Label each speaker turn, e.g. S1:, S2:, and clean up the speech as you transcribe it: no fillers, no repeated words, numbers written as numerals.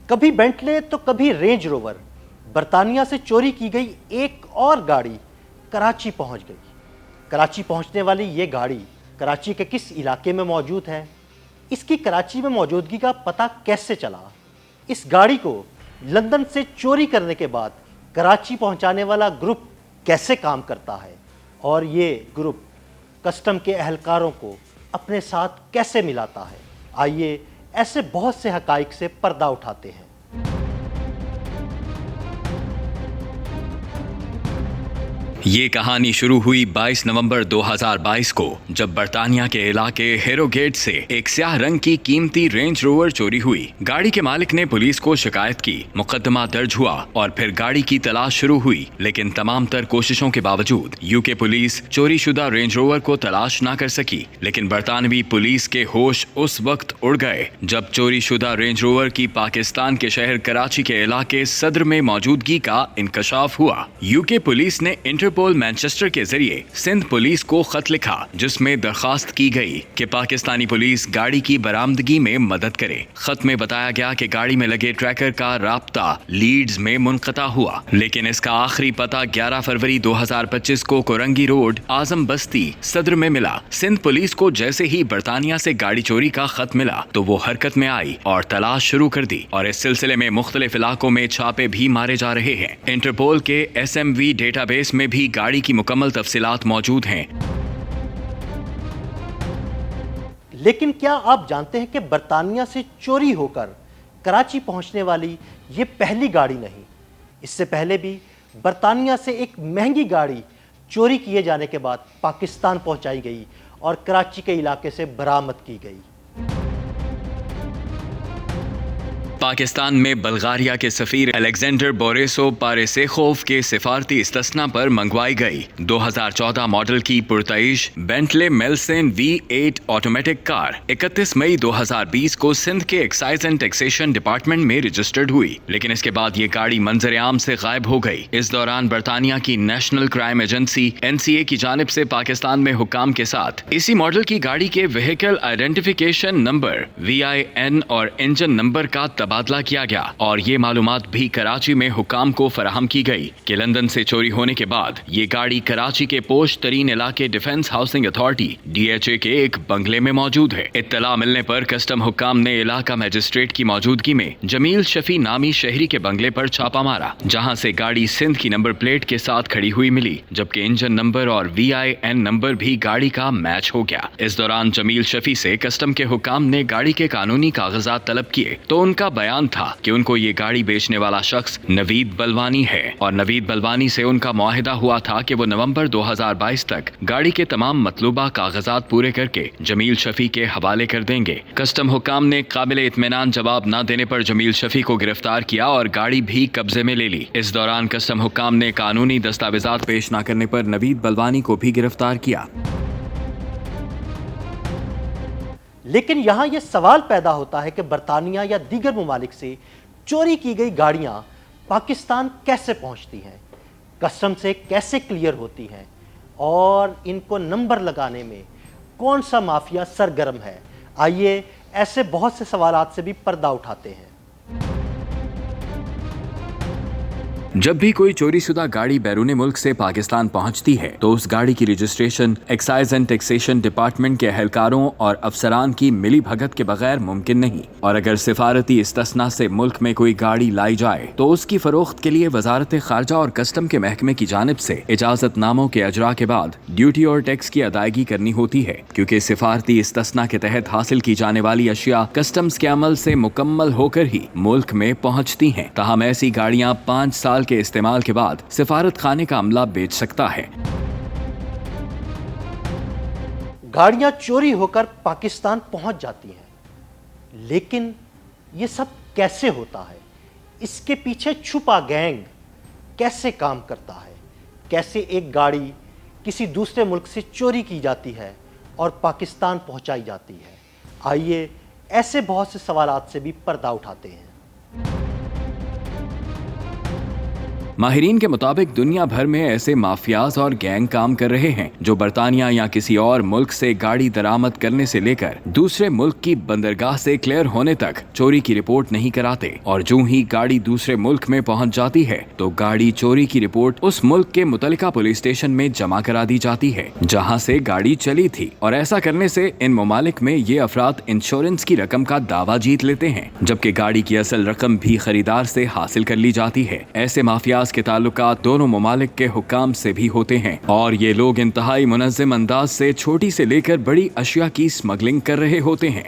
S1: کبھی بینٹلے تو کبھی رینج روور، برطانیہ سے چوری کی گئی ایک اور گاڑی کراچی پہنچ گئی۔ کراچی پہنچنے والی یہ گاڑی کراچی کے کس علاقے میں موجود ہے؟ اس کی کراچی میں موجودگی کا پتہ کیسے چلا؟ اس گاڑی کو لندن سے چوری کرنے کے بعد کراچی پہنچانے والا گروپ کیسے کام کرتا ہے؟ اور یہ گروپ کسٹم کے اہلکاروں کو اپنے ساتھ کیسے ملاتا ہے؟ آئیے ایسے بہت سے حقائق سے پردہ اٹھاتے ہیں۔
S2: یہ کہانی شروع ہوئی 22 نومبر 2022 کو، جب برطانیہ کے علاقے ہیرو گیٹ سے ایک سیاہ رنگ کی قیمتی رینج روور چوری ہوئی۔ گاڑی کے مالک نے پولیس کو شکایت کی، مقدمہ درج ہوا اور پھر گاڑی کی تلاش شروع ہوئی، لیکن تمام تر کوششوں کے باوجود UK پولیس چوری شدہ رینج روور کو تلاش نہ کر سکی۔ لیکن برطانوی پولیس کے ہوش اس وقت اڑ گئے جب چوری شدہ رینج روور کی پاکستان کے شہر کراچی کے علاقے صدر میں موجودگی کا انکشاف ہوا۔ UK پولیس نے انٹرپول مانچسٹر کے ذریعے سندھ پولیس کو خط لکھا، جس میں درخواست کی گئی کہ پاکستانی پولیس گاڑی کی برآمدگی میں مدد کرے۔ خط میں بتایا گیا کہ گاڑی میں لگے ٹریکر کا رابطہ لیڈز میں منقطع ہوا، لیکن اس کا آخری پتہ 11 فروری 2025 کو کورنگی روڈ، اعظم بستی، صدر میں ملا۔ سندھ پولیس کو جیسے ہی برطانیہ سے گاڑی چوری کا خط ملا تو وہ حرکت میں آئی اور تلاش شروع کر دی، اور اس سلسلے میں مختلف علاقوں میں چھاپے بھی مارے جا رہے ہیں۔ انٹرپول کے SMV ڈیٹا بیس میں بھی گاڑی کی مکمل تفصیلات موجود ہیں۔
S1: لیکن کیا آپ جانتے ہیں کہ برطانیہ سے چوری ہو کر کراچی پہنچنے والی یہ پہلی گاڑی نہیں؟ اس سے پہلے بھی برطانیہ سے ایک مہنگی گاڑی چوری کیے جانے کے بعد پاکستان پہنچائی گئی اور کراچی کے علاقے سے برآمد کی گئی۔
S2: پاکستان میں بلغاریہ کے سفیر الیگزینڈر بوریسو پارسیخوف کے سفارتی استثنا پر منگوائی گئی 2014 ماڈل کی پرتعیش بینٹلے میلسن V8 آٹومیٹک کار 31 مئی 2020 کو سندھ کے ایکسائز اینڈ ٹیکسیشن ڈپارٹمنٹ میں رجسٹرڈ ہوئی، لیکن اس کے بعد یہ گاڑی منظر عام سے غائب ہو گئی۔ اس دوران برطانیہ کی نیشنل کرائم ایجنسی NCA کی جانب سے پاکستان میں حکام کے ساتھ اسی ماڈل کی گاڑی کے وہیکل آئیڈینٹیفیکیشن نمبر VIN اور انجن نمبر کا تبادلہ کیا گیا، اور یہ معلومات بھی کراچی میں حکام کو فراہم کی گئی کہ لندن سے چوری ہونے کے بعد یہ گاڑی کراچی کے پوش ترین علاقے ڈیفنس ہاؤسنگ اتھارٹی DHA کے ایک بنگلے میں موجود ہے۔ اطلاع ملنے پر کسٹم حکام نے علاقہ مجسٹریٹ کی موجودگی میں جمیل شفیع نامی شہری کے بنگلے پر چھاپا مارا، جہاں سے گاڑی سندھ کی نمبر پلیٹ کے ساتھ کھڑی ہوئی ملی، جبکہ انجن نمبر اور VIN نمبر بھی گاڑی کا میچ ہو گیا۔ اس دوران جمیل شفیع سے کسٹم کے حکام نے گاڑی کے قانونی کاغذات طلب کیے تو ان کا بیان تھا کہ ان کو یہ گاڑی بیچنے والا شخص نوید بلوانی ہے، اور نوید بلوانی سے ان کا معاہدہ ہوا تھا کہ وہ نومبر 2022 تک گاڑی کے تمام مطلوبہ کاغذات پورے کر کے جمیل شفیع کے حوالے کر دیں گے۔ کسٹم حکام نے قابل اطمینان جواب نہ دینے پر جمیل شفیع کو گرفتار کیا اور گاڑی بھی قبضے میں لے لی۔ اس دوران کسٹم حکام نے قانونی دستاویزات پیش نہ کرنے پر نوید بلوانی کو بھی گرفتار کیا۔
S1: لیکن یہاں یہ سوال پیدا ہوتا ہے کہ برطانیہ یا دیگر ممالک سے چوری کی گئی گاڑیاں پاکستان کیسے پہنچتی ہیں، کسٹم سے کیسے کلیئر ہوتی ہیں، اور ان کو نمبر لگانے میں کون سا مافیا سرگرم ہے؟ آئیے ایسے بہت سے سوالات سے بھی پردہ اٹھاتے ہیں۔
S2: جب بھی کوئی چوری شدہ گاڑی بیرون ملک سے پاکستان پہنچتی ہے تو اس گاڑی کی registration excise and taxation department کے اہلکاروں اور افسران کی ملی بھگت کے بغیر ممکن نہیں، اور اگر سفارتی استثنا سے ملک میں کوئی گاڑی لائی جائے تو اس کی فروخت کے لیے وزارت خارجہ اور کسٹم کے محکمے کی جانب سے اجازت ناموں کے اجرا کے بعد ڈیوٹی اور ٹیکس کی ادائیگی کرنی ہوتی ہے، کیونکہ سفارتی استثنا کے تحت حاصل کی جانے والی اشیاء کسٹمز کے عمل سے مکمل ہو کر ہی ملک میں پہنچتی ہیں۔ تاہم ایسی گاڑیاں 5 سال کے استعمال کے بعد سفارت خانے کا عملہ بیچ سکتا ہے۔
S1: گاڑیاں چوری ہو کر پاکستان پہنچ جاتی ہیں، لیکن یہ سب کیسے ہوتا ہے؟ اس کے پیچھے چھپا گینگ کیسے کام کرتا ہے؟ کیسے ایک گاڑی کسی دوسرے ملک سے چوری کی جاتی ہے اور پاکستان پہنچائی جاتی ہے؟ آئیے ایسے بہت سے سوالات سے بھی پردہ اٹھاتے ہیں۔
S2: ماہرین کے مطابق دنیا بھر میں ایسے مافیاز اور گینگ کام کر رہے ہیں جو برطانیہ یا کسی اور ملک سے گاڑی درآمد کرنے سے لے کر دوسرے ملک کی بندرگاہ سے کلیئر ہونے تک چوری کی رپورٹ نہیں کراتے، اور جو ہی گاڑی دوسرے ملک میں پہنچ جاتی ہے تو گاڑی چوری کی رپورٹ اس ملک کے متعلقہ پولیس اسٹیشن میں جمع کرا دی جاتی ہے جہاں سے گاڑی چلی تھی، اور ایسا کرنے سے ان ممالک میں یہ افراد انشورنس کی رقم کا دعویٰ جیت لیتے ہیں جبکہ گاڑی کی اصل رقم بھی خریدار سے حاصل کر لی جاتی ہے۔ ایسے مافیاز کے تعلقات دونوں ممالک کے حکام سے بھی ہوتے ہیں، اور یہ لوگ انتہائی منظم انداز سے چھوٹی سے لے کر بڑی اشیاء کی اسمگلنگ کر رہے ہوتے ہیں۔